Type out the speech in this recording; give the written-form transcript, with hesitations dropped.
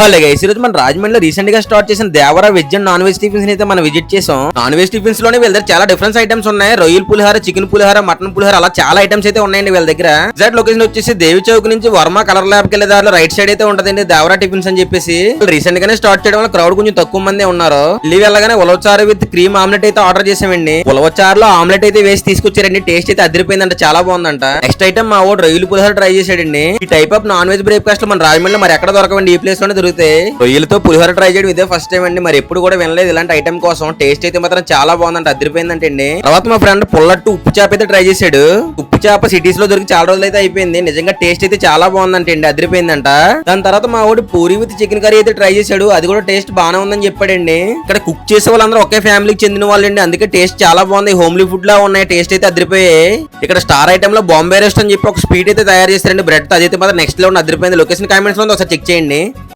Hello guys, ఈ రోజు మన రాజమండ్రిలో రీసెంట్ గా స్టార్ట్ చేసిన Devara veg and non veg tiffins అయితే మనం విజిట్ చేసాం. నాన్ వెజ్ టిఫిన్స్ లోనే వీళ్ళ దగ్గర చాలా డిఫరెన్స్ ఐటమ్స్ ఉన్నాయి. రొయ్యల పులిహార, చికెన్ పులిహార, మటన్ పులిహార, అలా చాలా ఐటమ్స్ అయితే ఉన్నాయండి వీళ్ళ దగ్గర. ఎగ్జాక్ట్ లొకేషన్ వచ్చేసి దేవి చౌక్ నుంచి వర్మ కలర్ ల్యాబ్ కి వెళ్ళే దారిలో రైట్ సైడ్ అయితే ఉంటదండి దేవరా టిఫిన్స్ అని చెప్పేసి. రీసెంట్ గానే స్టార్ట్ చేయడం వల్ల క్రౌడ్ కొంచెం తక్కువ మంది ఉన్నారు. వెళ్ళి వెళ్ళగానే ఉలవచారు విత్ క్రీమ్ ఆమ్లెట్ అయితే ఆర్డర్ చేసామండి. ఉలవచారులో ఆమ్లెట్ అయితే వేసి తీసుకొచ్చారండి. టేస్ట్ అయితే అదిరిపోయిందంట, చాలా బాగుందంట. నెక్స్ట్ ఐటమ్ మా ఓడు రొయ్యల పులిహార ట్రై చేసాడండి. ఈ type of non veg breakfast మన రాజమండ్రిలో మరి ఎక్కడ దొరకవండి, ఈ ప్లేస్ లోనే దొరుకుతాయి. రొయ్యలతో పులిహోర ట్రై చేయడం ఇదే ఫస్ట్ టైం అండి. మరి ఎప్పుడు కూడా వినలేదు ఇలాంటి ఐటమ్ కోసం. టేస్ట్ అయితే మాత్రం చాలా బాగుందంట, అదిరిపోయిందంటే అండి. తర్వాత మా ఫ్రెండ్ పుల్లట్టు ఉప్పు చేప అయితే ట్రై చేశాడు. ఉప్పు చేప సిటీస్ లో దొరికి చాలా రోజులు అయితే అయిపోయింది. నిజంగా టేస్ట్ అయితే చాలా బాగుందంటే అండి, అదిరిపోయిందంట. దాని తర్వాత మా వాడు పూరి విత్ చికెన్ కర్రీ అయితే ట్రై చేశాడు. అది కూడా టేస్ట్ బాగానే ఉందని చెప్పాడండి. ఇక్కడ కుక్ చేసే వాళ్ళందరూ ఒకే ఫ్యామిలీకి చెందిన వాళ్ళండి, అందుకే టేస్ట్ చాలా బాగుంది. హోమ్లీ ఫుడ్ లా ఉన్నాయి, టేస్ట్ అయితే అదిరిపోయాయి. ఇక్కడ స్టార్ ఐటమ్ లో బాంబే రెస్ట్ అని చెప్పి ఒక స్వీట్ అయితే తయారు చేస్తారండి బ్రెడ్. అదైతే మాత్రం నెక్స్ట్ లో అదిరిపోయింది. లొకేషన్ కామెంట్స్ లో ఒకసారి చెక్ చేయండి.